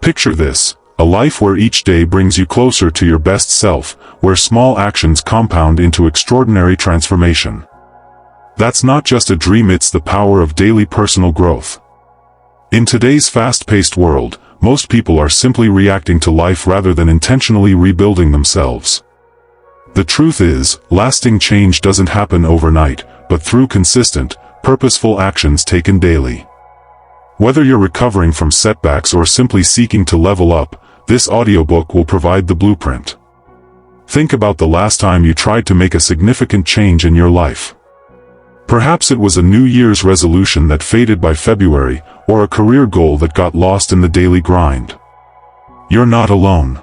Picture this, a life where each day brings you closer to your best self, where small actions compound into extraordinary transformation. That's not just a dream, it's the power of daily personal growth. In today's fast-paced world, most people are simply reacting to life rather than intentionally rebuilding themselves. The truth is, lasting change doesn't happen overnight, but through consistent, purposeful actions taken daily. Whether you're recovering from setbacks or simply seeking to level up, this audiobook will provide the blueprint. Think about the last time you tried to make a significant change in your life. Perhaps it was a New Year's resolution that faded by February, or a career goal that got lost in the daily grind. You're not alone.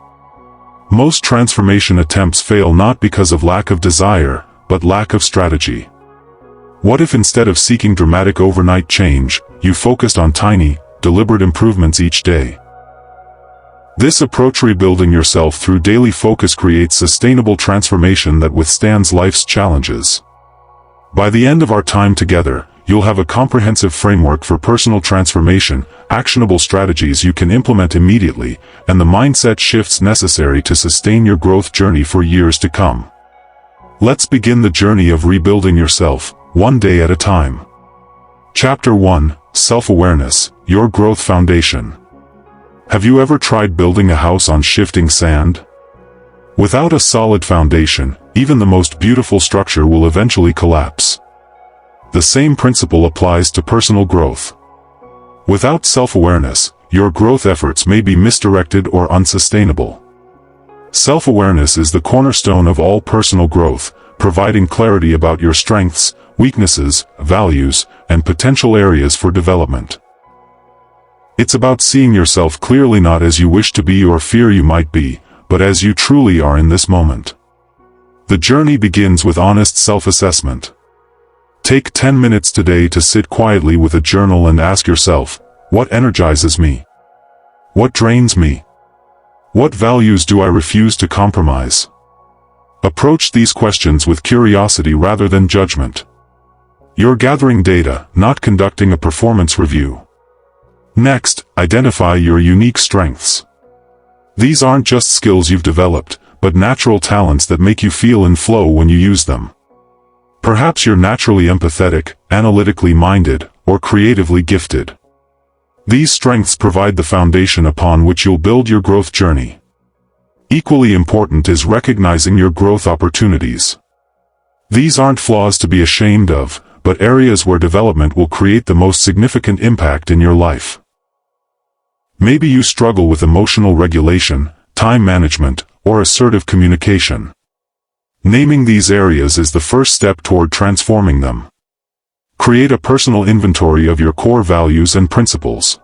Most transformation attempts fail not because of lack of desire, but lack of strategy. What if instead of seeking dramatic overnight change, you focused on tiny, deliberate improvements each day? This approach, rebuilding yourself through daily focus, creates sustainable transformation that withstands life's challenges. By the end of our time together, you'll have a comprehensive framework for personal transformation, actionable strategies you can implement immediately, and the mindset shifts necessary to sustain your growth journey for years to come. Let's begin the journey of rebuilding yourself, one day at a time. Chapter 1: Self-Awareness, Your Growth Foundation. Have you ever tried building a house on shifting sand? Without a solid foundation, even the most beautiful structure will eventually collapse. The same principle applies to personal growth. Without self-awareness, your growth efforts may be misdirected or unsustainable. Self-awareness is the cornerstone of all personal growth, providing clarity about your strengths, weaknesses, values, and potential areas for development. It's about seeing yourself clearly, not as you wish to be or fear you might be, but as you truly are in this moment. The journey begins with honest self-assessment. Take 10 minutes today to sit quietly with a journal and ask yourself, what energizes me? What drains me? What values do I refuse to compromise? Approach these questions with curiosity rather than judgment. You're gathering data, not conducting a performance review. Next, identify your unique strengths. These aren't just skills you've developed, but natural talents that make you feel in flow when you use them. Perhaps you're naturally empathetic, analytically minded, or creatively gifted. These strengths provide the foundation upon which you'll build your growth journey. Equally important is recognizing your growth opportunities. These aren't flaws to be ashamed of, but areas where development will create the most significant impact in your life. Maybe you struggle with emotional regulation, time management, or assertive communication. Naming these areas is the first step toward transforming them. Create a personal inventory of your core values and principles.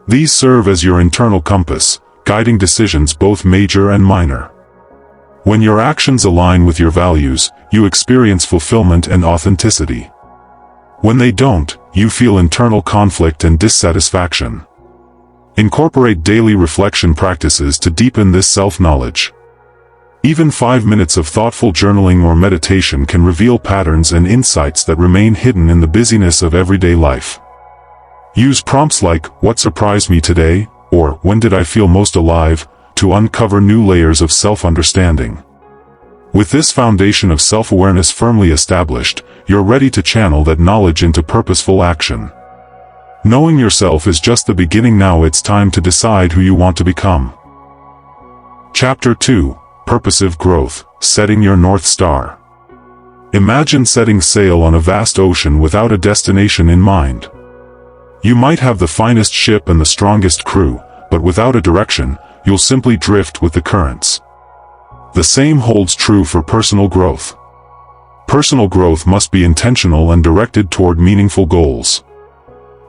These serve as your internal compass, guiding decisions both major and minor. When your actions align with your values, you experience fulfillment and authenticity. When they don't, you feel internal conflict and dissatisfaction. Incorporate daily reflection practices to deepen this self-knowledge. Even 5 minutes of thoughtful journaling or meditation can reveal patterns and insights that remain hidden in the busyness of everyday life. Use prompts like, "What surprised me today?" or "When did I feel most alive?" to uncover new layers of self-understanding. With this foundation of self-awareness firmly established, you're ready to channel that knowledge into purposeful action. Knowing yourself is just the beginning. Now it's time to decide who you want to become. Chapter 2: Purposive Growth, Setting Your North Star. Imagine setting sail on a vast ocean without a destination in mind. You might have the finest ship and the strongest crew, but without a direction, you'll simply drift with the currents. The same holds true for personal growth. Personal growth must be intentional and directed toward meaningful goals.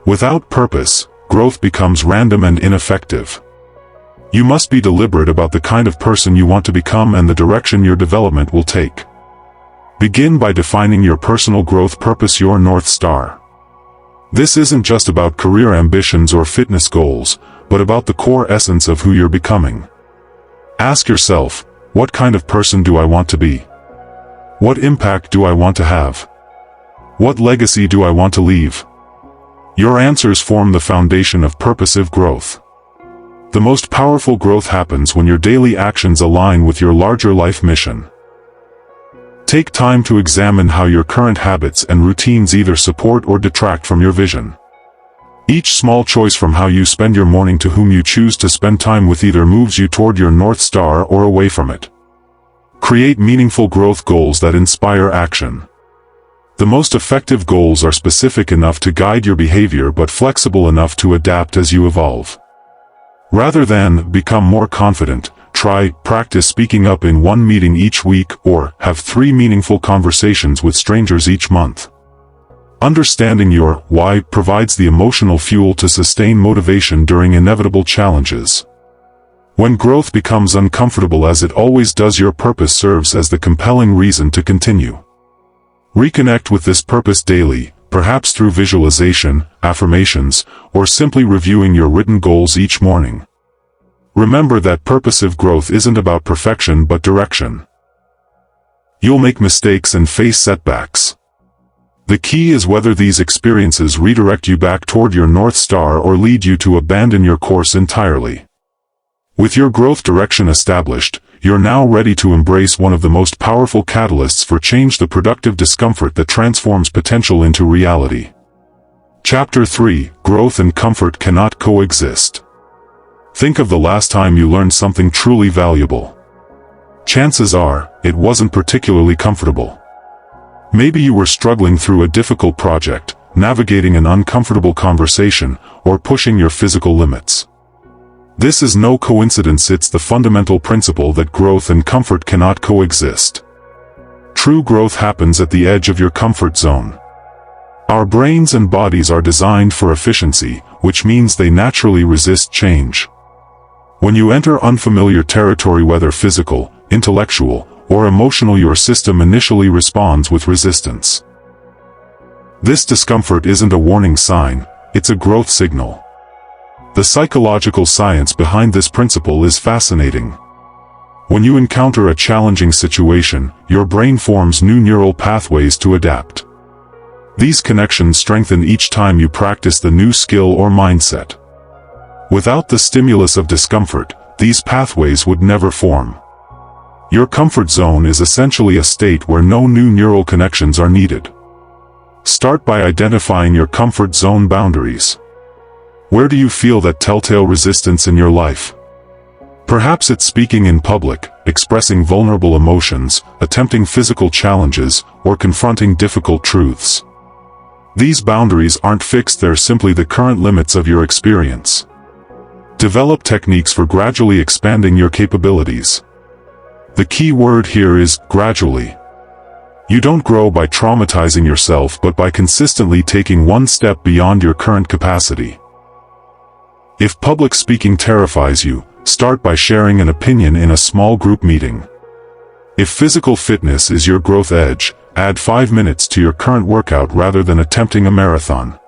Without purpose, growth becomes random and ineffective. You must be deliberate about the kind of person you want to become and the direction your development will take. Begin by defining your personal growth purpose, your North Star. This isn't just about career ambitions or fitness goals, but about the core essence of who you're becoming. Ask yourself, what kind of person do I want to be? What impact do I want to have? What legacy do I want to leave? Your answers form the foundation of purposive growth. The most powerful growth happens when your daily actions align with your larger life mission. Take time to examine how your current habits and routines either support or detract from your vision. Each small choice, from how you spend your morning to whom you choose to spend time with, either moves you toward your North Star or away from it. Create meaningful growth goals that inspire action. The most effective goals are specific enough to guide your behavior but flexible enough to adapt as you evolve. Rather than become more confident, practice speaking up in one meeting each week, or have 3 meaningful conversations with strangers each month. Understanding your why provides the emotional fuel to sustain motivation during inevitable challenges. When growth becomes uncomfortable, as it always does, your purpose serves as the compelling reason to continue. Reconnect with this purpose daily, perhaps through visualization, affirmations, or simply reviewing your written goals each morning. Remember that purposive growth isn't about perfection but direction. You'll make mistakes and face setbacks. The key is whether these experiences redirect you back toward your North Star or lead you to abandon your course entirely. With your growth direction established, you're now ready to embrace one of the most powerful catalysts for change: the productive discomfort that transforms potential into reality. Chapter 3: Growth and Comfort Cannot Coexist. Think of the last time you learned something truly valuable. Chances are, it wasn't particularly comfortable. Maybe you were struggling through a difficult project, navigating an uncomfortable conversation, or pushing your physical limits. This is no coincidence. It's the fundamental principle that growth and comfort cannot coexist. True growth happens at the edge of your comfort zone. Our brains and bodies are designed for efficiency, which means they naturally resist change. When you enter unfamiliar territory, whether physical, intellectual, or emotional, your system initially responds with resistance. This discomfort isn't a warning sign, it's a growth signal. The psychological science behind this principle is fascinating. When you encounter a challenging situation, your brain forms new neural pathways to adapt. These connections strengthen each time you practice the new skill or mindset. Without the stimulus of discomfort, these pathways would never form. Your comfort zone is essentially a state where no new neural connections are needed. Start by identifying your comfort zone boundaries. Where do you feel that telltale resistance in your life? Perhaps it's speaking in public, expressing vulnerable emotions, attempting physical challenges, or confronting difficult truths. These boundaries aren't fixed, they're simply the current limits of your experience. Develop techniques for gradually expanding your capabilities. The key word here is gradually. You don't grow by traumatizing yourself, but by consistently taking one step beyond your current capacity. If public speaking terrifies you, start by sharing an opinion in a small group meeting. If physical fitness is your growth edge, add 5 minutes to your current workout rather than attempting a marathon.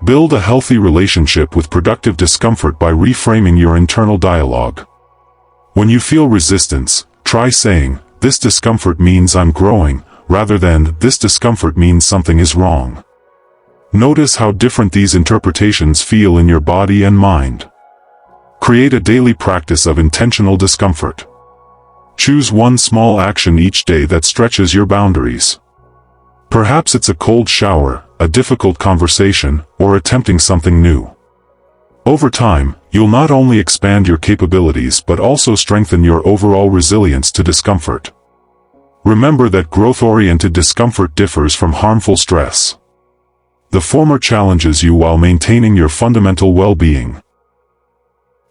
Build a healthy relationship with productive discomfort by reframing your internal dialogue. When you feel resistance, try saying, "This discomfort means I'm growing," rather than, "This discomfort means something is wrong." Notice how different these interpretations feel in your body and mind. Create a daily practice of intentional discomfort. Choose one small action each day that stretches your boundaries. Perhaps it's a cold shower, a difficult conversation, or attempting something new. Over time, you'll not only expand your capabilities but also strengthen your overall resilience to discomfort. Remember that growth-oriented discomfort differs from harmful stress. The former challenges you while maintaining your fundamental well-being.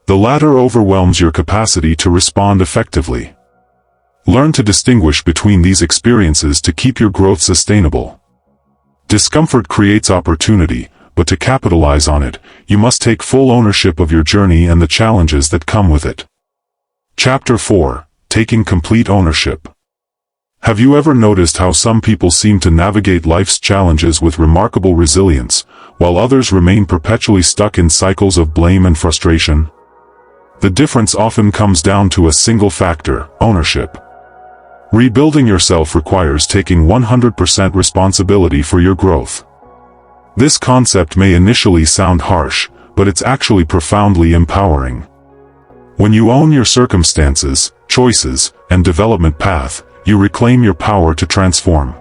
The latter overwhelms your capacity to respond effectively. Learn to distinguish between these experiences to keep your growth sustainable. Discomfort creates opportunity, but to capitalize on it, you must take full ownership of your journey and the challenges that come with it. Chapter 4: Taking Complete Ownership. Have you ever noticed how some people seem to navigate life's challenges with remarkable resilience, while others remain perpetually stuck in cycles of blame and frustration? The difference often comes down to a single factor: ownership. Rebuilding yourself requires taking 100% responsibility for your growth. This concept may initially sound harsh, but it's actually profoundly empowering. When you own your circumstances, choices, and development path, you reclaim your power to transform.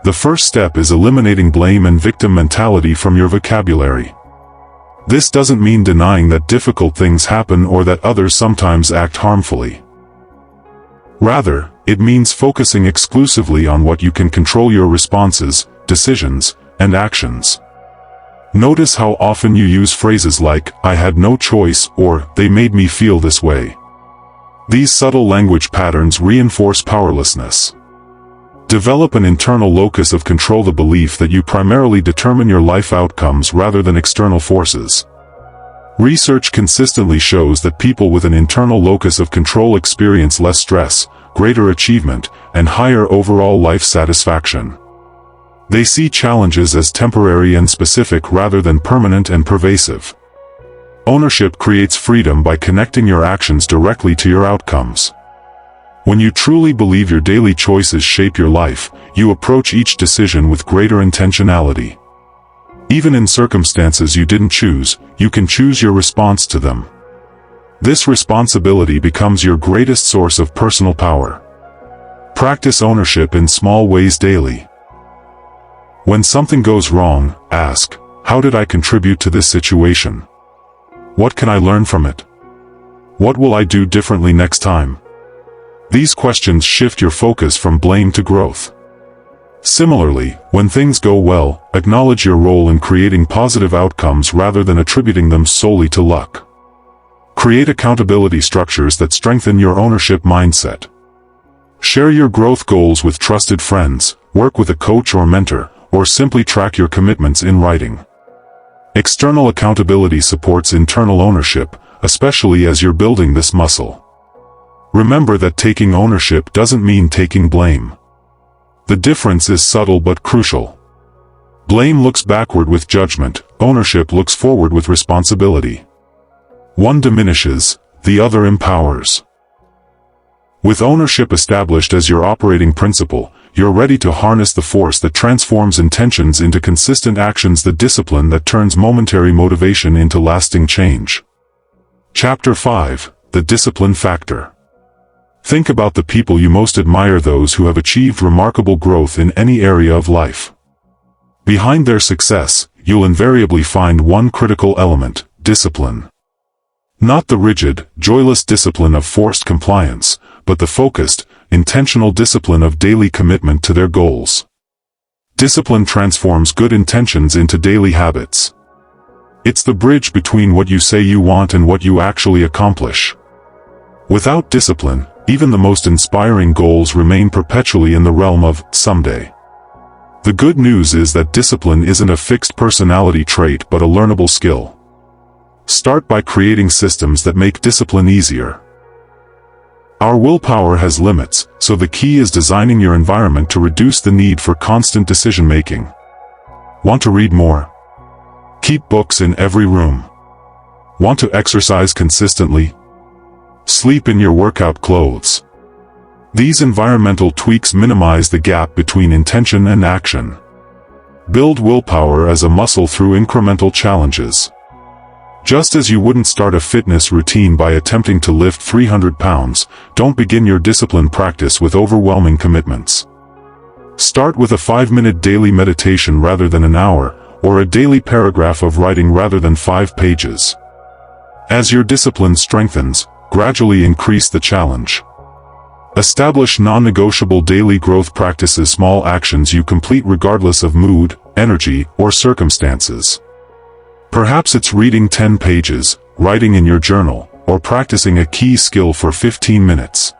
The first step is eliminating blame and victim mentality from your vocabulary. This doesn't mean denying that difficult things happen or that others sometimes act harmfully. Rather, it means focusing exclusively on what you can control: your responses, decisions, and actions. Notice how often you use phrases like, "I had no choice," or "they made me feel this way." These subtle language patterns reinforce powerlessness. Develop an internal locus of control: the belief that you primarily determine your life outcomes rather than external forces. Research consistently shows that people with an internal locus of control experience less stress, greater achievement, and higher overall life satisfaction. They see challenges as temporary and specific rather than permanent and pervasive. Ownership creates freedom by connecting your actions directly to your outcomes. When you truly believe your daily choices shape your life, you approach each decision with greater intentionality. Even in circumstances you didn't choose, you can choose your response to them. This responsibility becomes your greatest source of personal power. Practice ownership in small ways daily. When something goes wrong, ask, "How did I contribute to this situation? What can I learn from it? What will I do differently next time?" These questions shift your focus from blame to growth. Similarly, when things go well, acknowledge your role in creating positive outcomes rather than attributing them solely to luck. Create accountability structures that strengthen your ownership mindset. Share your growth goals with trusted friends, work with a coach or mentor, or simply track your commitments in writing. External accountability supports internal ownership, especially as you're building this muscle. Remember that taking ownership doesn't mean taking blame. The difference is subtle but crucial. Blame looks backward with judgment, ownership looks forward with responsibility. One diminishes, the other empowers. With ownership established as your operating principle, you're ready to harness the force that transforms intentions into consistent actions, the discipline that turns momentary motivation into lasting change. Chapter 5: The Discipline Factor. Think about the people you most admire, those who have achieved remarkable growth in any area of life. Behind their success, you'll invariably find one critical element: discipline. Not the rigid, joyless discipline of forced compliance, but the focused, intentional discipline of daily commitment to their goals. Discipline transforms good intentions into daily habits. It's the bridge between what you say you want and what you actually accomplish. Without discipline, even the most inspiring goals remain perpetually in the realm of someday. The good news is that discipline isn't a fixed personality trait but a learnable skill. Start by creating systems that make discipline easier. Our willpower has limits, so the key is designing your environment to reduce the need for constant decision-making. Want to read more? Keep books in every room. Want to exercise consistently? Sleep in your workout clothes. These environmental tweaks minimize the gap between intention and action. Build willpower as a muscle through incremental challenges. Just as you wouldn't start a fitness routine by attempting to lift 300 pounds, don't begin your discipline practice with overwhelming commitments. Start with a 5-minute daily meditation rather than an hour, or a daily paragraph of writing rather than 5 pages. As your discipline strengthens, gradually increase the challenge. Establish non-negotiable daily growth practices, small actions you complete regardless of mood, energy, or circumstances. Perhaps it's reading 10 pages, writing in your journal, or practicing a key skill for 15 minutes.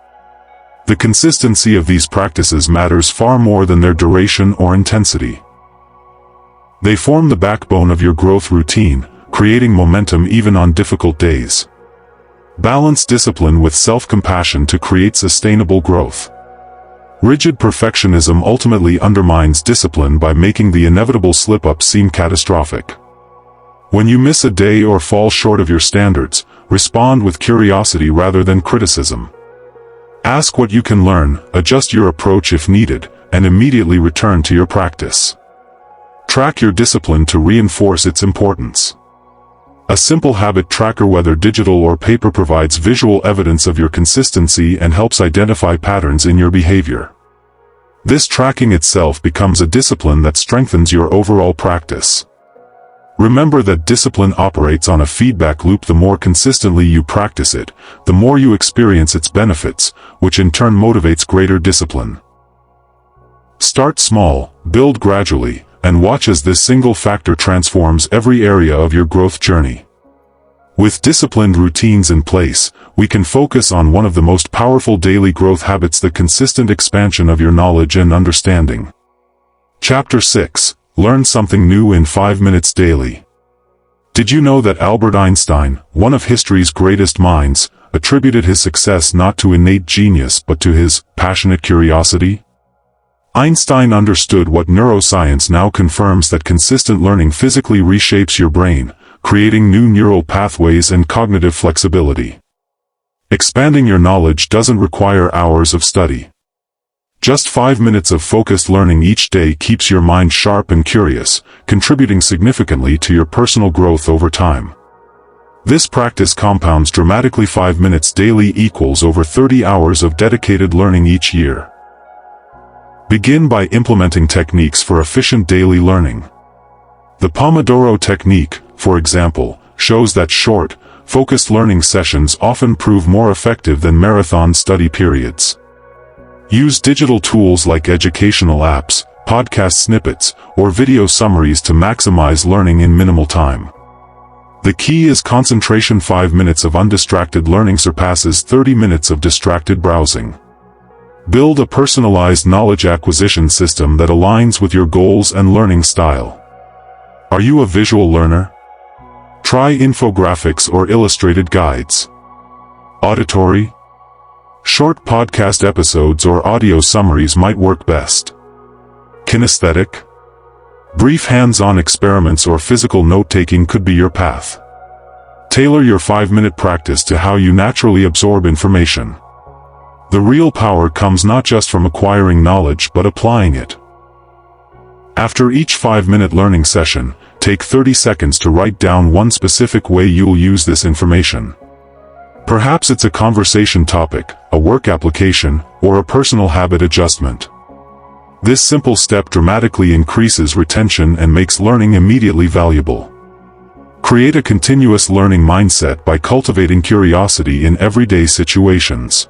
The consistency of these practices matters far more than their duration or intensity. They form the backbone of your growth routine, creating momentum even on difficult days. Balance discipline with self-compassion to create sustainable growth. Rigid perfectionism ultimately undermines discipline by making the inevitable slip-ups seem catastrophic. When you miss a day or fall short of your standards, respond with curiosity rather than criticism. Ask what you can learn, adjust your approach if needed, and immediately return to your practice. Track your discipline to reinforce its importance. A simple habit tracker, whether digital or paper, provides visual evidence of your consistency and helps identify patterns in your behavior. This tracking itself becomes a discipline that strengthens your overall practice. Remember that discipline operates on a feedback loop. The more consistently you practice it, the more you experience its benefits, which in turn motivates greater discipline. Start small, build gradually, and watch as this single factor transforms every area of your growth journey. With disciplined routines in place, we can focus on one of the most powerful daily growth habits: the consistent expansion of your knowledge and understanding. Chapter 6. Learn something new in 5 minutes daily. Did you know that Albert Einstein, one of history's greatest minds, attributed his success not to innate genius but to his passionate curiosity? Einstein understood what neuroscience now confirms: that consistent learning physically reshapes your brain, creating new neural pathways and cognitive flexibility. Expanding your knowledge doesn't require hours of study. Just 5 minutes of focused learning each day keeps your mind sharp and curious, contributing significantly to your personal growth over time. This practice compounds dramatically. 5 minutes daily equals over 30 hours of dedicated learning each year. Begin by implementing techniques for efficient daily learning. The Pomodoro technique, for example, shows that short, focused learning sessions often prove more effective than marathon study periods. Use digital tools like educational apps, podcast snippets, or video summaries to maximize learning in minimal time. The key is concentration. 5 minutes of undistracted learning surpasses 30 minutes of distracted browsing. Build a personalized knowledge acquisition system that aligns with your goals and learning style. Are you a visual learner? Try infographics or illustrated guides. Auditory? Short podcast episodes or audio summaries might work best. Kinesthetic? Brief hands-on experiments or physical note-taking could be your path. Tailor your 5-minute practice to how you naturally absorb information. The real power comes not just from acquiring knowledge but applying it. After each 5-minute learning session, take 30 seconds to write down one specific way you'll use this information. Perhaps it's a conversation topic, a work application, or a personal habit adjustment. This simple step dramatically increases retention and makes learning immediately valuable. Create a continuous learning mindset by cultivating curiosity in everyday situations.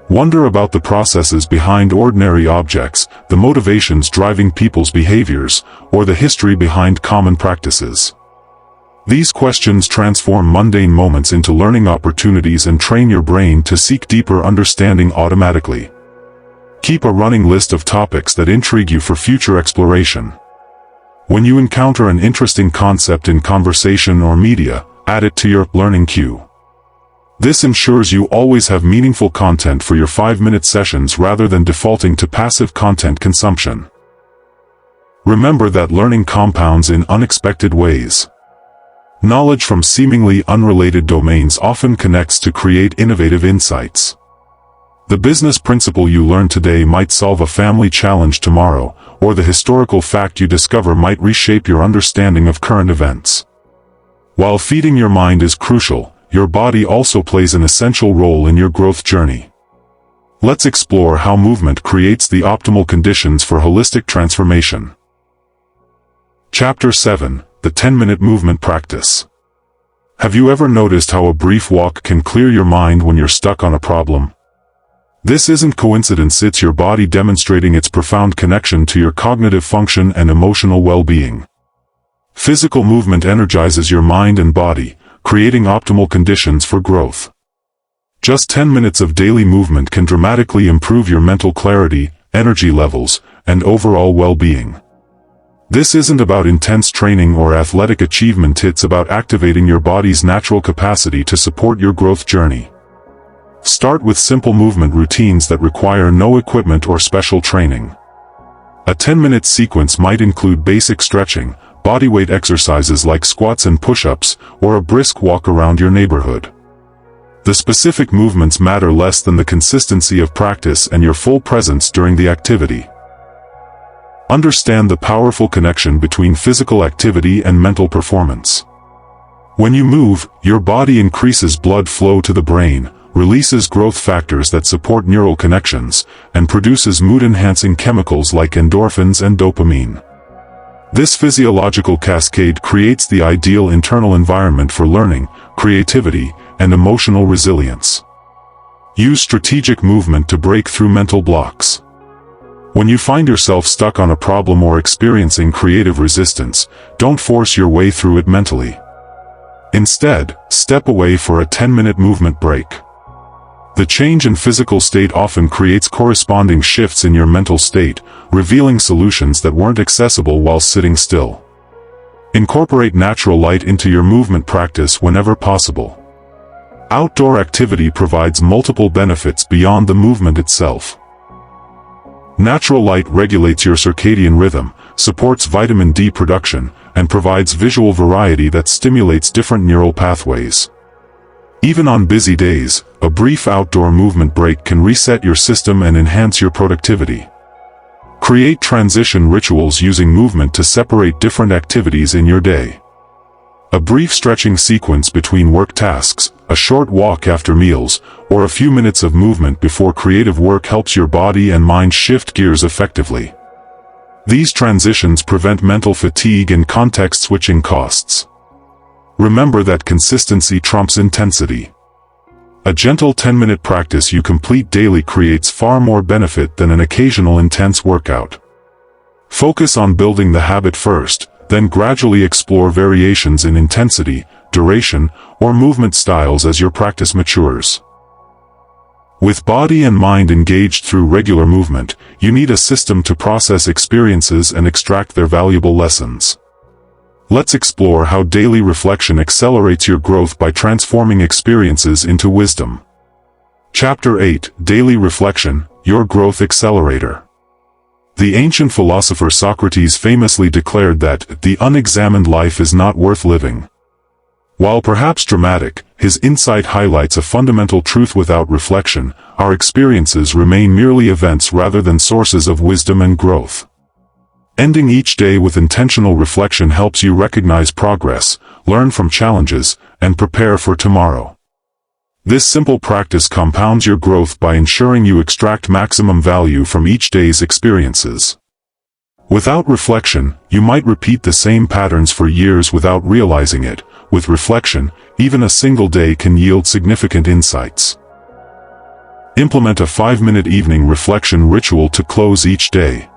Wonder about the processes behind ordinary objects, the motivations driving people's behaviors, or the history behind common practices. These questions transform mundane moments into learning opportunities and train your brain to seek deeper understanding automatically. Keep a running list of topics that intrigue you for future exploration. When you encounter an interesting concept in conversation or media, add it to your learning queue. This ensures you always have meaningful content for your 5-minute sessions rather than defaulting to passive content consumption. Remember that learning compounds in unexpected ways. Knowledge from seemingly unrelated domains often connects to create innovative insights. The business principle you learn today might solve a family challenge tomorrow, or the historical fact you discover might reshape your understanding of current events. While feeding your mind is crucial, your body also plays an essential role in your growth journey. Let's explore how movement creates the optimal conditions for holistic transformation. Chapter 7. The 10-minute movement practice. Have you ever noticed how a brief walk can clear your mind when you're stuck on a problem? This isn't coincidence, it's your body demonstrating its profound connection to your cognitive function and emotional well-being. Physical movement energizes your mind and body, creating optimal conditions for growth. Just 10 minutes of daily movement can dramatically improve your mental clarity, energy levels, and overall well-being. This isn't about intense training or athletic achievement, it's about activating your body's natural capacity to support your growth journey. Start with simple movement routines that require no equipment or special training. A 10-minute sequence might include basic stretching, bodyweight exercises like squats and push-ups, or a brisk walk around your neighborhood. The specific movements matter less than the consistency of practice and your full presence during the activity. Understand the powerful connection between physical activity and mental performance. When you move, your body increases blood flow to the brain, releases growth factors that support neural connections, and produces mood-enhancing chemicals like endorphins and dopamine. This physiological cascade creates the ideal internal environment for learning, creativity, and emotional resilience. Use strategic movement to break through mental blocks. When you find yourself stuck on a problem or experiencing creative resistance, don't force your way through it mentally. Instead, step away for a 10-minute movement break. The change in physical state often creates corresponding shifts in your mental state, revealing solutions that weren't accessible while sitting still. Incorporate natural light into your movement practice whenever possible. Outdoor activity provides multiple benefits beyond the movement itself. Natural light regulates your circadian rhythm, supports vitamin D production, and provides visual variety that stimulates different neural pathways. Even on busy days, a brief outdoor movement break can reset your system and enhance your productivity. Create transition rituals using movement to separate different activities in your day. A brief stretching sequence between work tasks, a short walk after meals, or a few minutes of movement before creative work helps your body and mind shift gears effectively. These transitions prevent mental fatigue and context-switching costs. Remember that consistency trumps intensity. A gentle 10-minute practice you complete daily creates far more benefit than an occasional intense workout. Focus on building the habit first, then gradually explore variations in intensity, duration, or movement styles as your practice matures. With body and mind engaged through regular movement, you need a system to process experiences and extract their valuable lessons. Let's explore how daily reflection accelerates your growth by transforming experiences into wisdom. Chapter 8: Daily Reflection, Your Growth Accelerator. The ancient philosopher Socrates famously declared that the unexamined life is not worth living. While perhaps dramatic, his insight highlights a fundamental truth: without reflection, our experiences remain merely events rather than sources of wisdom and growth. Ending each day with intentional reflection helps you recognize progress, learn from challenges, and prepare for tomorrow. This simple practice compounds your growth by ensuring you extract maximum value from each day's experiences. Without reflection, you might repeat the same patterns for years without realizing it. With reflection, even a single day can yield significant insights. Implement a 5-minute evening reflection ritual to close each day.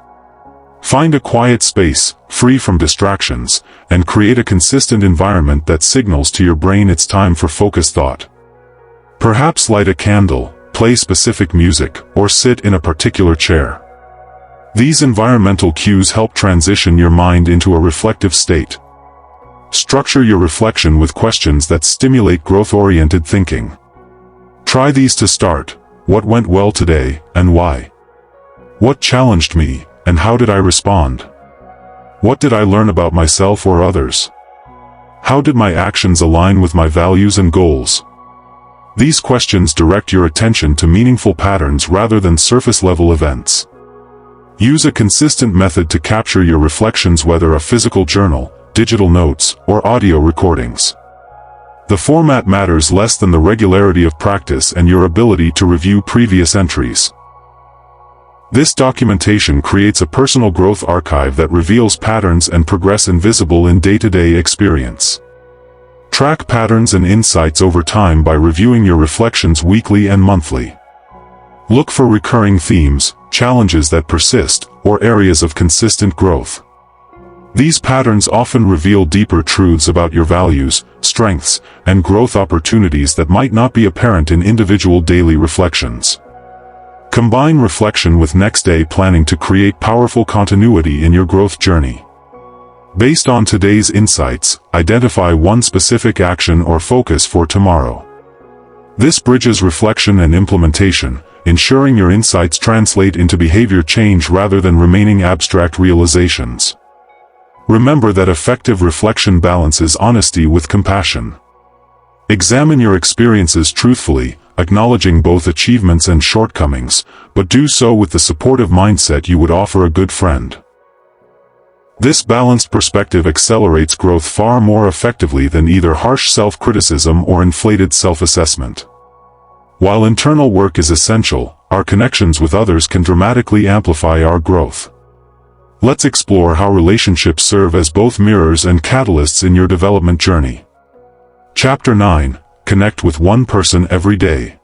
Find a quiet space, free from distractions, and create a consistent environment that signals to your brain it's time for focused thought. Perhaps light a candle, play specific music, or sit in a particular chair. These environmental cues help transition your mind into a reflective state. Structure your reflection with questions that stimulate growth-oriented thinking. Try these to start: what went well today, and why? What challenged me, and how did I respond? What did I learn about myself or others? How did my actions align with my values and goals? These questions direct your attention to meaningful patterns rather than surface-level events. Use a consistent method to capture your reflections, whether a physical journal, digital notes, or audio recordings. The format matters less than the regularity of practice and your ability to review previous entries. This documentation creates a personal growth archive that reveals patterns and progress invisible in day-to-day experience. Track patterns and insights over time by reviewing your reflections weekly and monthly. Look for recurring themes, challenges that persist, or areas of consistent growth. These patterns often reveal deeper truths about your values, strengths, and growth opportunities that might not be apparent in individual daily reflections. Combine reflection with next-day planning to create powerful continuity in your growth journey. Based on today's insights, identify one specific action or focus for tomorrow. This bridges reflection and implementation, ensuring your insights translate into behavior change rather than remaining abstract realizations. Remember that effective reflection balances honesty with compassion. Examine your experiences truthfully, acknowledging both achievements and shortcomings, but do so with the supportive mindset you would offer a good friend. This balanced perspective accelerates growth far more effectively than either harsh self-criticism or inflated self-assessment. While internal work is essential, our connections with others can dramatically amplify our growth. Let's explore how relationships serve as both mirrors and catalysts in your development journey. Chapter 9. Connect with one person every day.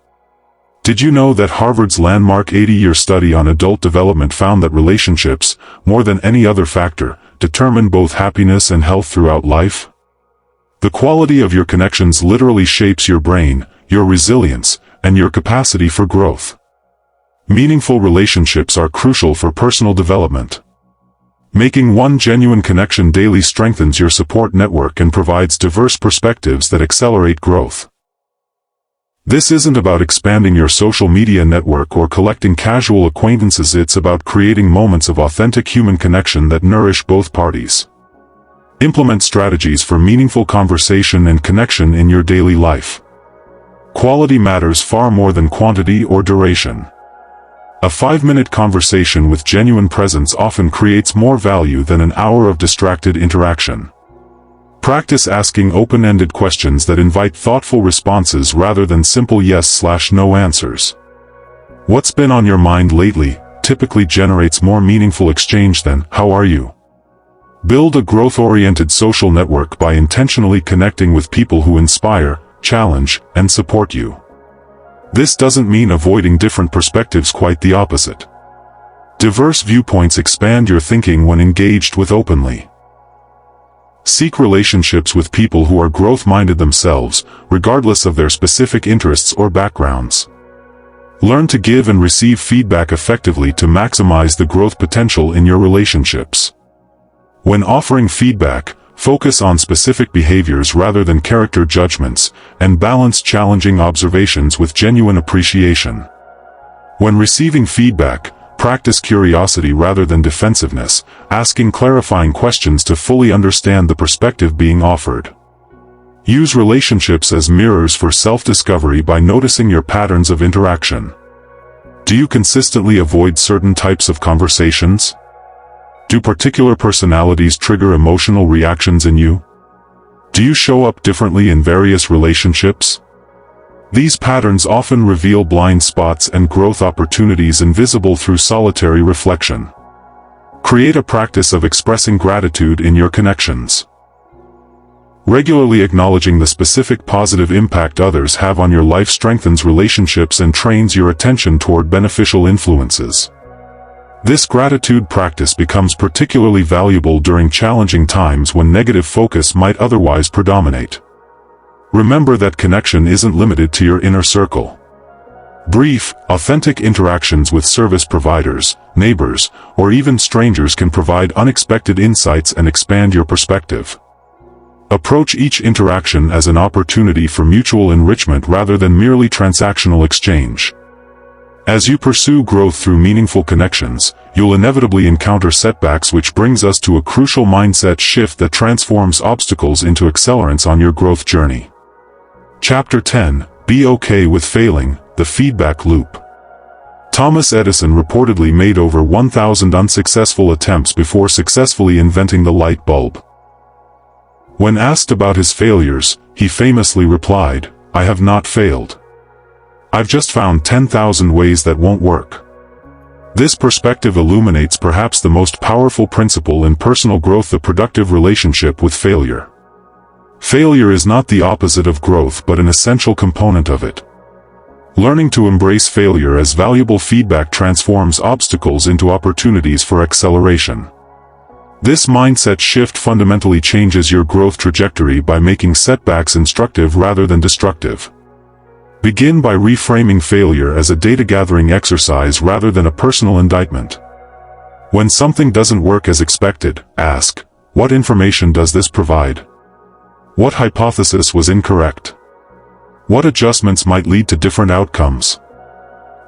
Did you know that Harvard's landmark 80-year study on adult development found that relationships, more than any other factor, determine both happiness and health throughout life? The quality of your connections literally shapes your brain, your resilience, and your capacity for growth. Meaningful relationships are crucial for personal development. Making one genuine connection daily strengthens your support network and provides diverse perspectives that accelerate growth. This isn't about expanding your social media network or collecting casual acquaintances. It's about creating moments of authentic human connection that nourish both parties. Implement strategies for meaningful conversation and connection in your daily life. Quality matters far more than quantity or duration. A 5-minute conversation with genuine presence often creates more value than an hour of distracted interaction. Practice asking open-ended questions that invite thoughtful responses rather than simple yes/no answers. What's been on your mind lately typically generates more meaningful exchange than "How are you?" Build a growth-oriented social network by intentionally connecting with people who inspire, challenge, and support you. This doesn't mean avoiding different perspectives, quite the opposite. Diverse viewpoints expand your thinking when engaged with openly. Seek relationships with people who are growth-minded themselves, regardless of their specific interests or backgrounds. Learn to give and receive feedback effectively to maximize the growth potential in your relationships. When offering feedback, focus on specific behaviors rather than character judgments, and balance challenging observations with genuine appreciation. When receiving feedback, practice curiosity rather than defensiveness, asking clarifying questions to fully understand the perspective being offered. Use relationships as mirrors for self-discovery by noticing your patterns of interaction. Do you consistently avoid certain types of conversations? Do particular personalities trigger emotional reactions in you? Do you show up differently in various relationships? These patterns often reveal blind spots and growth opportunities invisible through solitary reflection. Create a practice of expressing gratitude in your connections. Regularly acknowledging the specific positive impact others have on your life strengthens relationships and trains your attention toward beneficial influences. This gratitude practice becomes particularly valuable during challenging times when negative focus might otherwise predominate. Remember that connection isn't limited to your inner circle. Brief, authentic interactions with service providers, neighbors, or even strangers can provide unexpected insights and expand your perspective. Approach each interaction as an opportunity for mutual enrichment rather than merely transactional exchange. As you pursue growth through meaningful connections, you'll inevitably encounter setbacks, which brings us to a crucial mindset shift that transforms obstacles into accelerants on your growth journey. Chapter 10. Be okay with failing, the feedback loop. Thomas Edison reportedly made over 1,000 unsuccessful attempts before successfully inventing the light bulb. When asked about his failures, he famously replied, "I have not failed. I've just found 10,000 ways that won't work." This perspective illuminates perhaps the most powerful principle in personal growth: the productive relationship with failure. Failure is not the opposite of growth but an essential component of it. Learning to embrace failure as valuable feedback transforms obstacles into opportunities for acceleration. This mindset shift fundamentally changes your growth trajectory by making setbacks instructive rather than destructive. Begin by reframing failure as a data-gathering exercise rather than a personal indictment. When something doesn't work as expected, ask, "What information does this provide? What hypothesis was incorrect? What adjustments might lead to different outcomes?"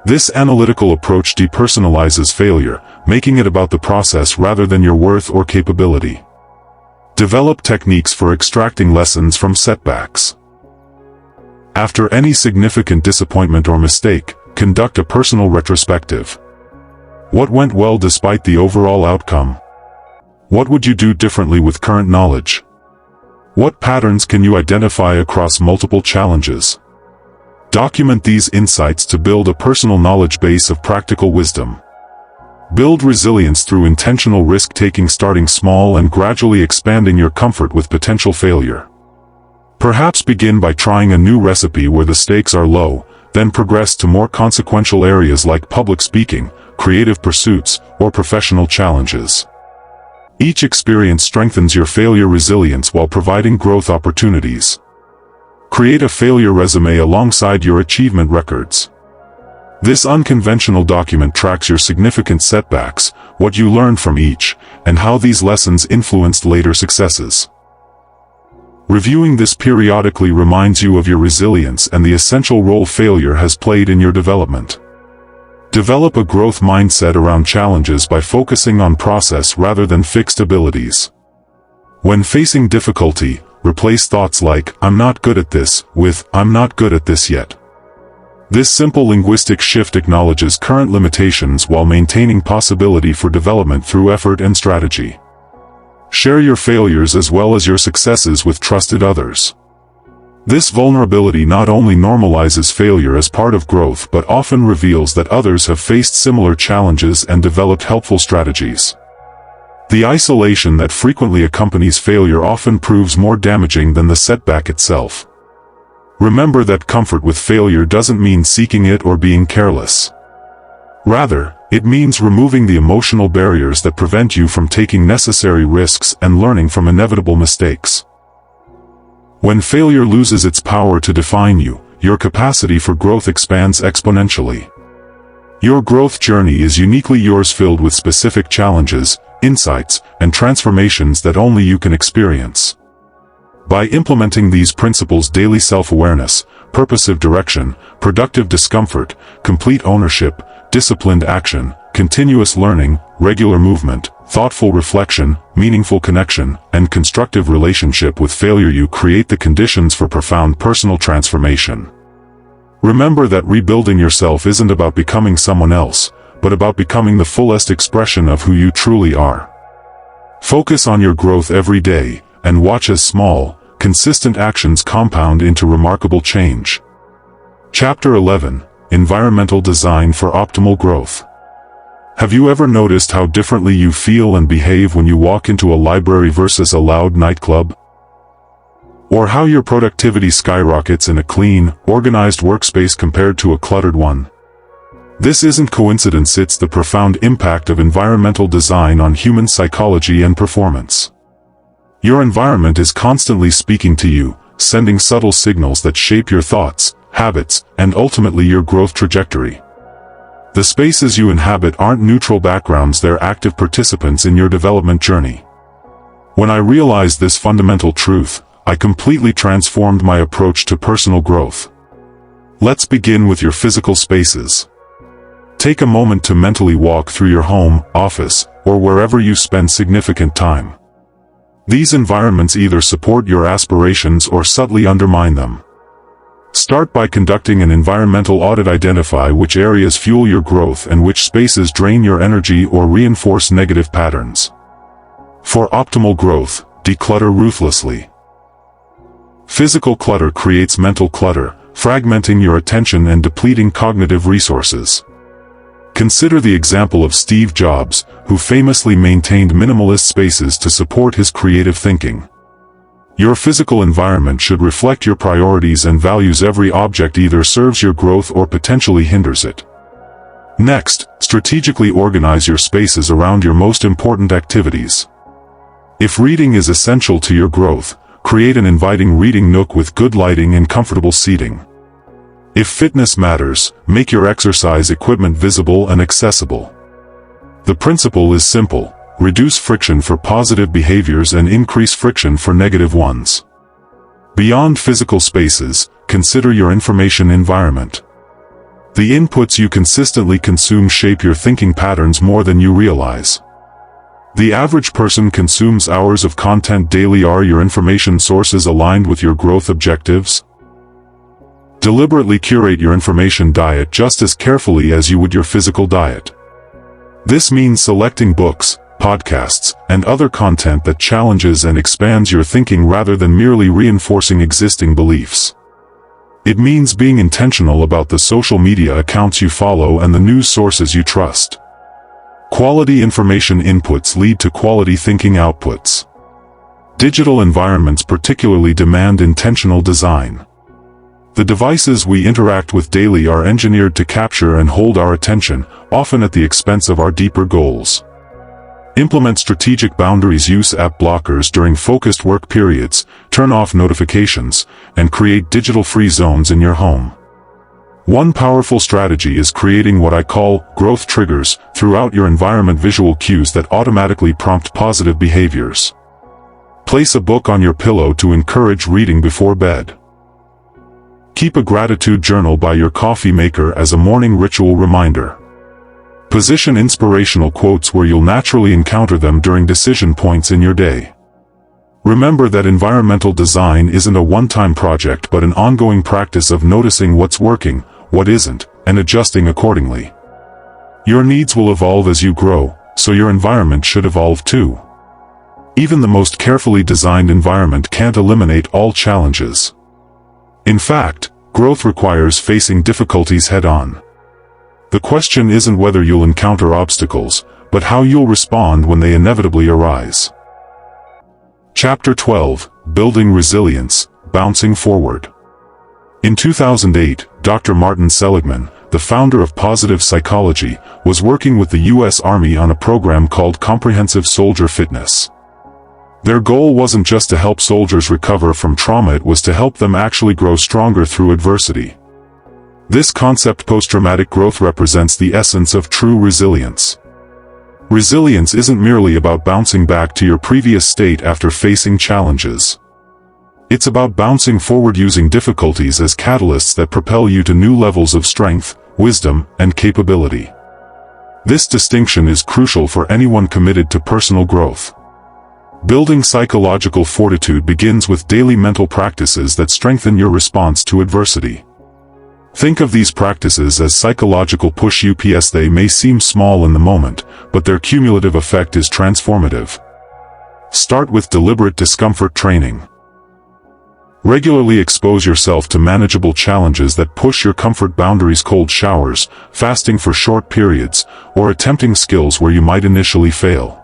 This analytical approach depersonalizes failure, making it about the process rather than your worth or capability. Develop techniques for extracting lessons from setbacks. After any significant disappointment or mistake, conduct a personal retrospective. What went well despite the overall outcome? What would you do differently with current knowledge? What patterns can you identify across multiple challenges? Document these insights to build a personal knowledge base of practical wisdom. Build resilience through intentional risk-taking, starting small and gradually expanding your comfort with potential failure. Perhaps begin by trying a new recipe where the stakes are low, then progress to more consequential areas like public speaking, creative pursuits, or professional challenges. Each experience strengthens your failure resilience while providing growth opportunities. Create a failure resume alongside your achievement records. This unconventional document tracks your significant setbacks, what you learned from each, and how these lessons influenced later successes. Reviewing this periodically reminds you of your resilience and the essential role failure has played in your development. Develop a growth mindset around challenges by focusing on process rather than fixed abilities. When facing difficulty, replace thoughts like, "I'm not good at this," with, "I'm not good at this yet." This simple linguistic shift acknowledges current limitations while maintaining possibility for development through effort and strategy. Share your failures as well as your successes with trusted others. This vulnerability not only normalizes failure as part of growth but often reveals that others have faced similar challenges and developed helpful strategies. The isolation that frequently accompanies failure often proves more damaging than the setback itself. Remember that comfort with failure doesn't mean seeking it or being careless. Rather, it means removing the emotional barriers that prevent you from taking necessary risks and learning from inevitable mistakes. When failure loses its power to define you, your capacity for growth expands exponentially. Your growth journey is uniquely yours, filled with specific challenges, insights, and transformations that only you can experience. By implementing these principles: daily self-awareness, purposive direction, productive discomfort, complete ownership, disciplined action, continuous learning, regular movement, thoughtful reflection, meaningful connection, and constructive relationship with failure, you create the conditions for profound personal transformation. Remember that rebuilding yourself isn't about becoming someone else, but about becoming the fullest expression of who you truly are. Focus on your growth every day, and watch as small, consistent actions compound into remarkable change. Chapter 11: Environmental Design for Optimal Growth. Have you ever noticed how differently you feel and behave when you walk into a library versus a loud nightclub? Or how your productivity skyrockets in a clean, organized workspace compared to a cluttered one? This isn't coincidence, it's the profound impact of environmental design on human psychology and performance. Your environment is constantly speaking to you, sending subtle signals that shape your thoughts, habits, and ultimately your growth trajectory. The spaces you inhabit aren't neutral backgrounds, they're active participants in your development journey. When I realized this fundamental truth, I completely transformed my approach to personal growth. Let's begin with your physical spaces. Take a moment to mentally walk through your home, office, or wherever you spend significant time. These environments either support your aspirations or subtly undermine them. Start by conducting an environmental audit. Identify which areas fuel your growth and which spaces drain your energy or reinforce negative patterns. For optimal growth, declutter ruthlessly. Physical clutter creates mental clutter, fragmenting your attention and depleting cognitive resources. Consider the example of Steve Jobs, who famously maintained minimalist spaces to support his creative thinking. Your physical environment should reflect your priorities and values. Every object either serves your growth or potentially hinders it. Next, strategically organize your spaces around your most important activities. If reading is essential to your growth, create an inviting reading nook with good lighting and comfortable seating. If fitness matters, make your exercise equipment visible and accessible. The principle is simple: reduce friction for positive behaviors and increase friction for negative ones. Beyond physical spaces, consider your information environment. The inputs you consistently consume shape your thinking patterns more than you realize. The average person consumes hours of content daily. Are your information sources aligned with your growth objectives? Deliberately curate your information diet just as carefully as you would your physical diet. This means selecting books, podcasts, and other content that challenges and expands your thinking rather than merely reinforcing existing beliefs. It means being intentional about the social media accounts you follow and the news sources you trust. Quality information inputs lead to quality thinking outputs. Digital environments particularly demand intentional design. The devices we interact with daily are engineered to capture and hold our attention, often at the expense of our deeper goals. Implement strategic boundaries, use app blockers during focused work periods, turn off notifications, and create digital-free zones in your home. One powerful strategy is creating what I call growth triggers throughout your environment, visual cues that automatically prompt positive behaviors. Place a book on your pillow to encourage reading before bed. Keep a gratitude journal by your coffee maker as a morning ritual reminder. Position inspirational quotes where you'll naturally encounter them during decision points in your day. Remember that environmental design isn't a one-time project but an ongoing practice of noticing what's working, what isn't, and adjusting accordingly. Your needs will evolve as you grow, so your environment should evolve too. Even the most carefully designed environment can't eliminate all challenges. In fact, growth requires facing difficulties head-on. The question isn't whether you'll encounter obstacles, but how you'll respond when they inevitably arise. Chapter 12, Building Resilience, Bouncing Forward. In 2008, Dr. Martin Seligman, the founder of positive psychology, was working with the U.S. Army on a program called Comprehensive Soldier Fitness. Their goal wasn't just to help soldiers recover from trauma, it was to help them actually grow stronger through adversity. This concept, post-traumatic growth, represents the essence of true resilience. Resilience isn't merely about bouncing back to your previous state after facing challenges. It's about bouncing forward using difficulties as catalysts that propel you to new levels of strength, wisdom, and capability. This distinction is crucial for anyone committed to personal growth. Building psychological fortitude begins with daily mental practices that strengthen your response to adversity. Think of these practices as psychological push-ups. They may seem small in the moment, but their cumulative effect is transformative. Start with deliberate discomfort training. Regularly expose yourself to manageable challenges that push your comfort boundaries: cold showers, fasting for short periods, or attempting skills where you might initially fail.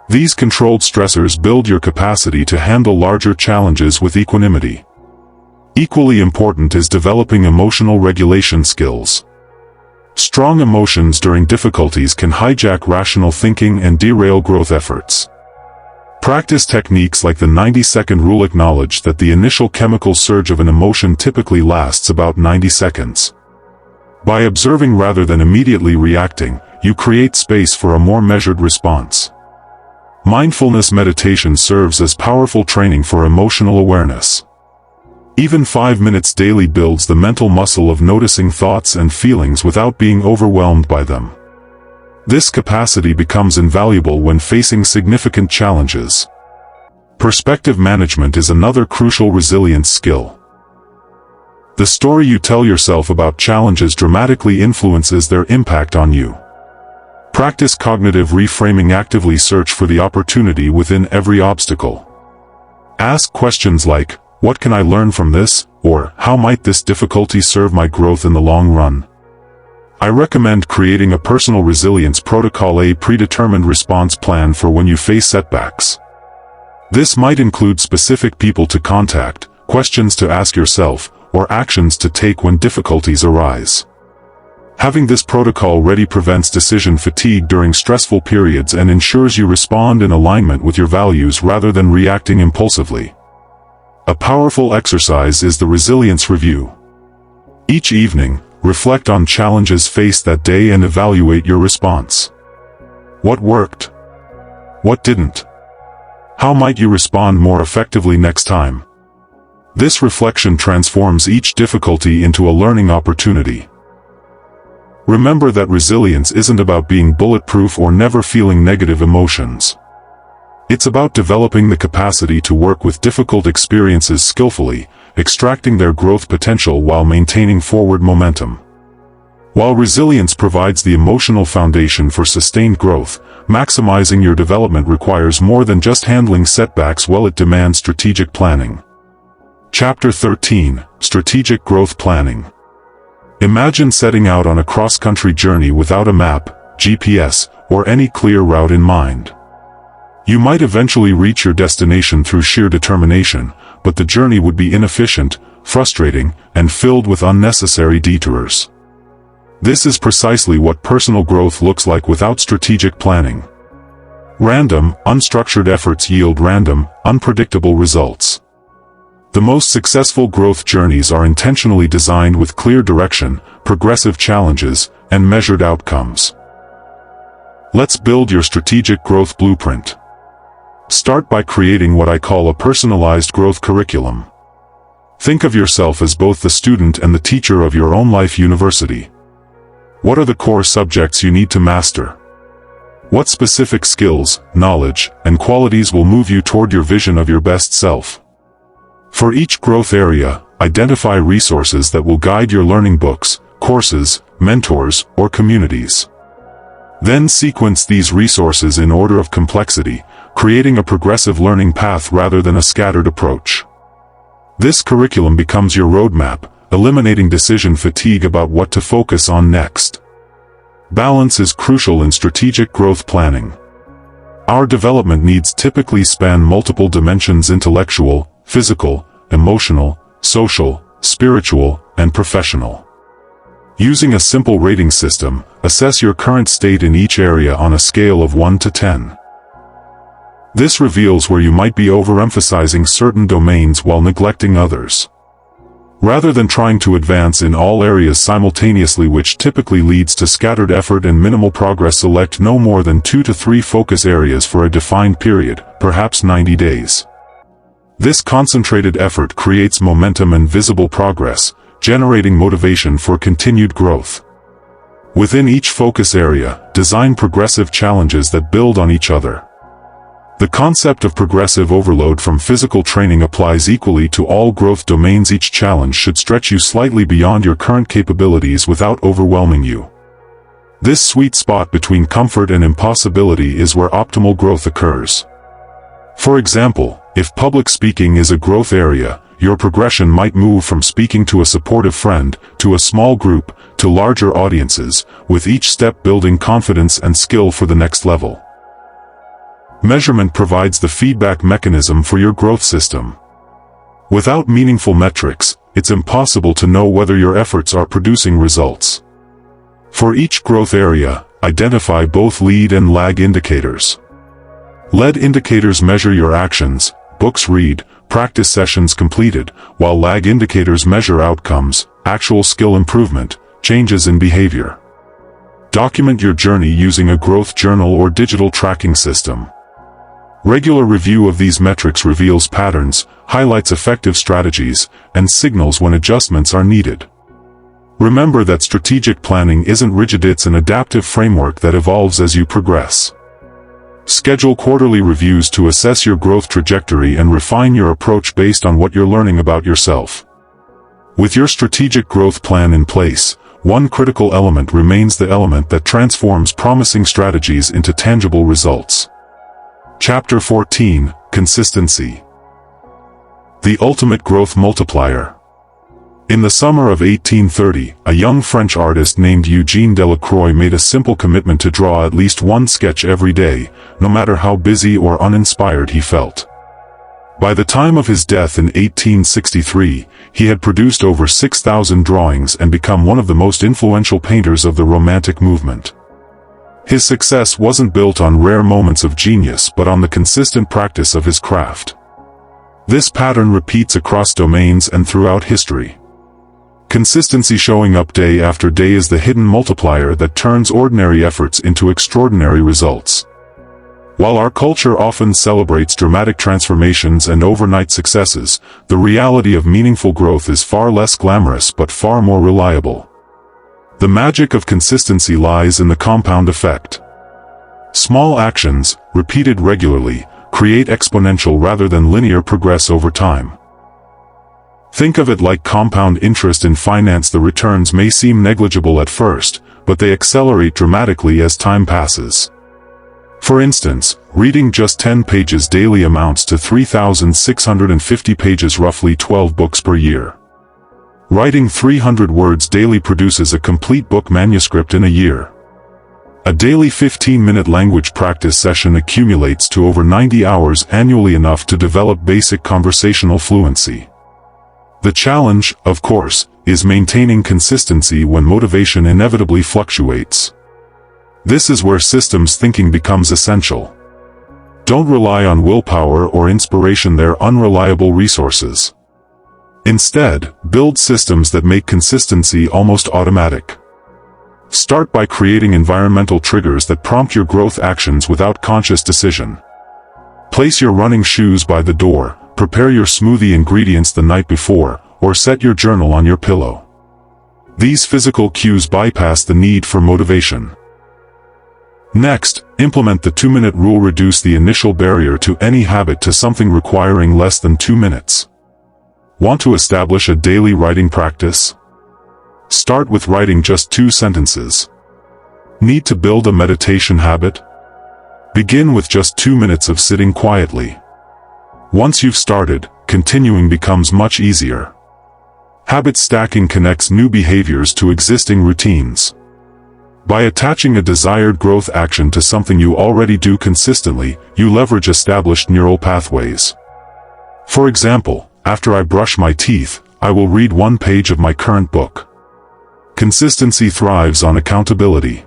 These controlled stressors build your capacity to handle larger challenges with equanimity. Equally important is developing emotional regulation skills. Strong emotions during difficulties can hijack rational thinking and derail growth efforts. Practice techniques like the 90-second rule. Acknowledge that the initial chemical surge of an emotion typically lasts about 90 seconds. By observing rather than immediately reacting, you create space for a more measured response. Mindfulness meditation serves as powerful training for emotional awareness. Even 5 minutes daily builds the mental muscle of noticing thoughts and feelings without being overwhelmed by them. This capacity becomes invaluable when facing significant challenges. Perspective management is another crucial resilience skill. The story you tell yourself about challenges dramatically influences their impact on you. Practice cognitive reframing. Actively search for the opportunity within every obstacle. Ask questions like, "What can I learn from this?" or "How might this difficulty serve my growth in the long run?" I recommend creating a personal resilience protocol, a predetermined response plan for when you face setbacks. This might include specific people to contact, questions to ask yourself, or actions to take when difficulties arise. Having this protocol ready prevents decision fatigue during stressful periods and ensures you respond in alignment with your values rather than reacting impulsively. A powerful exercise is the resilience review. Each evening, reflect on challenges faced that day and evaluate your response. What worked? What didn't? How might you respond more effectively next time? This reflection transforms each difficulty into a learning opportunity. Remember that resilience isn't about being bulletproof or never feeling negative emotions. It's about developing the capacity to work with difficult experiences skillfully, extracting their growth potential while maintaining forward momentum. While resilience provides the emotional foundation for sustained growth, maximizing your development requires more than just handling setbacks well. It demands strategic planning. Chapter 13, Strategic Growth Planning. Imagine setting out on a cross-country journey without a map, GPS, or any clear route in mind. You might eventually reach your destination through sheer determination, but the journey would be inefficient, frustrating, and filled with unnecessary detours. This is precisely what personal growth looks like without strategic planning. Random, unstructured efforts yield random, unpredictable results. The most successful growth journeys are intentionally designed with clear direction, progressive challenges, and measured outcomes. Let's build your strategic growth blueprint. Start by creating what I call a personalized growth curriculum. Think of yourself as both the student and the teacher of your own life university. What are the core subjects you need to master? What specific skills, knowledge, and qualities will move you toward your vision of your best self? For each growth area, identify resources that will guide your learning: books, courses, mentors, or communities. Then sequence these resources in order of complexity, creating a progressive learning path rather than a scattered approach. This curriculum becomes your roadmap, eliminating decision fatigue about what to focus on next. Balance is crucial in strategic growth planning. Our development needs typically span multiple dimensions: intellectual, physical, emotional, social, spiritual, and professional. Using a simple rating system, assess your current state in each area on a scale of 1 to 10. This reveals where you might be overemphasizing certain domains while neglecting others. Rather than trying to advance in all areas simultaneously, which typically leads to scattered effort and minimal progress, select no more than 2 to 3 focus areas for a defined period, perhaps 90 days. This concentrated effort creates momentum and visible progress, generating motivation for continued growth. Within each focus area, design progressive challenges that build on each other. The concept of progressive overload from physical training applies equally to all growth domains. Each challenge should stretch you slightly beyond your current capabilities without overwhelming you. This sweet spot between comfort and impossibility is where optimal growth occurs. For example, if public speaking is a growth area, your progression might move from speaking to a supportive friend, to a small group, to larger audiences, with each step building confidence and skill for the next level. Measurement provides the feedback mechanism for your growth system. Without meaningful metrics, it's impossible to know whether your efforts are producing results. For each growth area, identify both lead and lag indicators. Lead indicators measure your actions, books read, practice sessions completed, while lag indicators measure outcomes, actual skill improvement, changes in behavior. Document your journey using a growth journal or digital tracking system. Regular review of these metrics reveals patterns, highlights effective strategies, and signals when adjustments are needed. Remember that strategic planning isn't rigid, it's an adaptive framework that evolves as you progress. Schedule quarterly reviews to assess your growth trajectory and refine your approach based on what you're learning about yourself. With your strategic growth plan in place, one critical element remains: the element that transforms promising strategies into tangible results. Chapter 14, Consistency. The ultimate growth multiplier. In the summer of 1830, a young French artist named Eugène Delacroix made a simple commitment to draw at least one sketch every day, no matter how busy or uninspired he felt. By the time of his death in 1863, he had produced over 6,000 drawings and become one of the most influential painters of the Romantic movement. His success wasn't built on rare moments of genius but on the consistent practice of his craft. This pattern repeats across domains and throughout history. Consistency, showing up day after day, is the hidden multiplier that turns ordinary efforts into extraordinary results. While our culture often celebrates dramatic transformations and overnight successes, the reality of meaningful growth is far less glamorous but far more reliable. The magic of consistency lies in the compound effect. Small actions, repeated regularly, create exponential rather than linear progress over time. Think of it like compound interest in finance. The returns may seem negligible at first, but they accelerate dramatically as time passes. For instance, reading just 10 pages daily amounts to 3,650 pages, roughly 12 books per year. Writing 300 words daily produces a complete book manuscript in a year. A daily 15-minute language practice session accumulates to over 90 hours annually, enough to develop basic conversational fluency. The challenge, of course, is maintaining consistency when motivation inevitably fluctuates. This is where systems thinking becomes essential. Don't rely on willpower or inspiration; they're unreliable resources. Instead, build systems that make consistency almost automatic. Start by creating environmental triggers that prompt your growth actions without conscious decision. Place your running shoes by the door, prepare your smoothie ingredients the night before, or set your journal on your pillow. These physical cues bypass the need for motivation. Next, implement the 2-minute rule. Reduce the initial barrier to any habit to something requiring less than 2 minutes. Want to establish a daily writing practice? Start with writing just 2 sentences. Need to build a meditation habit? Begin with just 2 minutes of sitting quietly. Once you've started, continuing becomes much easier. Habit stacking connects new behaviors to existing routines. By attaching a desired growth action to something you already do consistently, you leverage established neural pathways. For example, after I brush my teeth, I will read 1 page of my current book. Consistency thrives on accountability.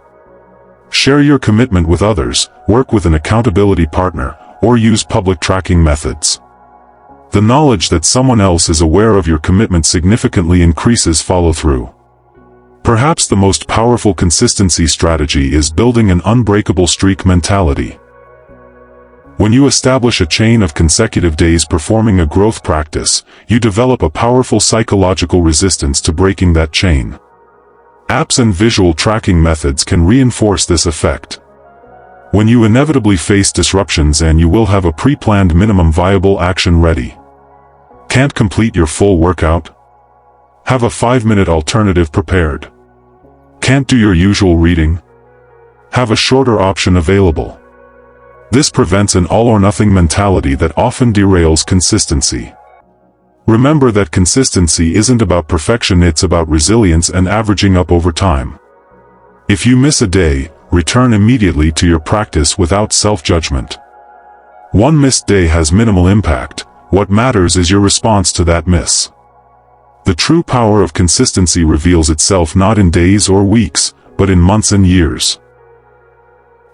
Share your commitment with others, work with an accountability partner, or use public tracking methods. The knowledge that someone else is aware of your commitment significantly increases follow-through. Perhaps the most powerful consistency strategy is building an unbreakable streak mentality. When you establish a chain of consecutive days performing a growth practice, you develop a powerful psychological resistance to breaking that chain. Apps and visual tracking methods can reinforce this effect. When you inevitably face disruptions, and you will have a pre-planned minimum viable action ready. Can't complete your full workout? Have a 5-minute alternative prepared. Can't do your usual reading? Have a shorter option available. This prevents an all-or-nothing mentality that often derails consistency. Remember that consistency isn't about perfection, it's about resilience and averaging up over time. If you miss a day, return immediately to your practice without self-judgment. One missed day has minimal impact. What matters is your response to that miss. The true power of consistency reveals itself not in days or weeks, but in months and years.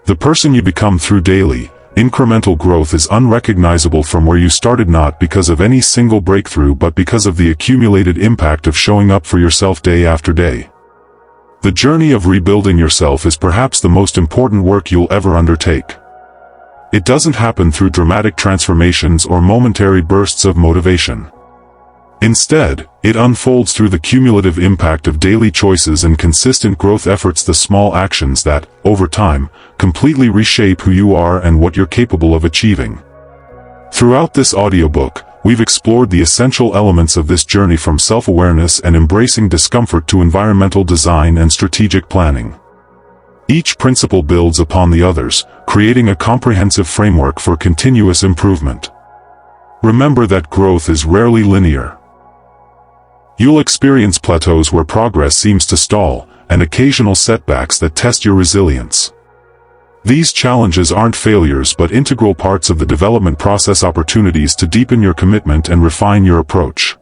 The person you become through daily, incremental growth is unrecognizable from where you started, not because of any single breakthrough but because of the accumulated impact of showing up for yourself day after day. The journey of rebuilding yourself is perhaps the most important work you'll ever undertake. It doesn't happen through dramatic transformations or momentary bursts of motivation. Instead, it unfolds through the cumulative impact of daily choices and consistent growth efforts, the small actions that, over time, completely reshape who you are and what you're capable of achieving. Throughout this audiobook, we've explored the essential elements of this journey, from self-awareness and embracing discomfort to environmental design and strategic planning. Each principle builds upon the others, creating a comprehensive framework for continuous improvement. Remember that growth is rarely linear. You'll experience plateaus where progress seems to stall, and occasional setbacks that test your resilience. These challenges aren't failures but integral parts of the development process, opportunities to deepen your commitment and refine your approach.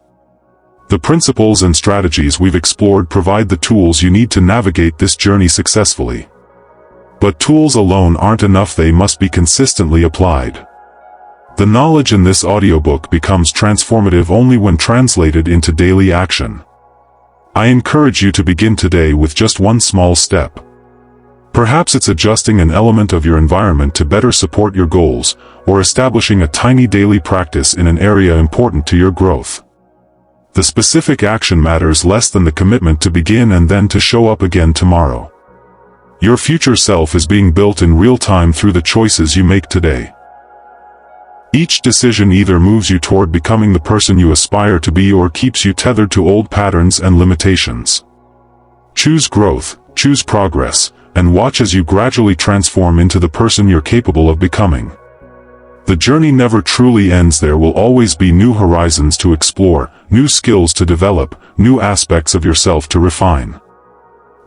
The principles and strategies we've explored provide the tools you need to navigate this journey successfully. But tools alone aren't enough, they must be consistently applied. The knowledge in this audiobook becomes transformative only when translated into daily action. I encourage you to begin today with just one small step. Perhaps it's adjusting an element of your environment to better support your goals, or establishing a tiny daily practice in an area important to your growth. The specific action matters less than the commitment to begin and then to show up again tomorrow. Your future self is being built in real time through the choices you make today. Each decision either moves you toward becoming the person you aspire to be or keeps you tethered to old patterns and limitations. Choose growth, choose progress, and watch as you gradually transform into the person you're capable of becoming. The journey never truly ends. There will always be new horizons to explore, new skills to develop, new aspects of yourself to refine.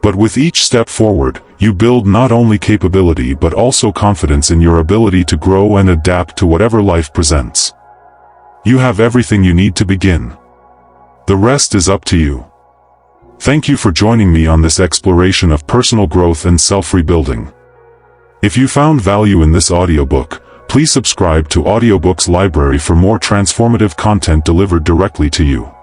But with each step forward, you build not only capability but also confidence in your ability to grow and adapt to whatever life presents. You have everything you need to begin. The rest is up to you. Thank you for joining me on this exploration of personal growth and self-rebuilding. If you found value in this audiobook, please subscribe to Audiobook's library for more transformative content delivered directly to you.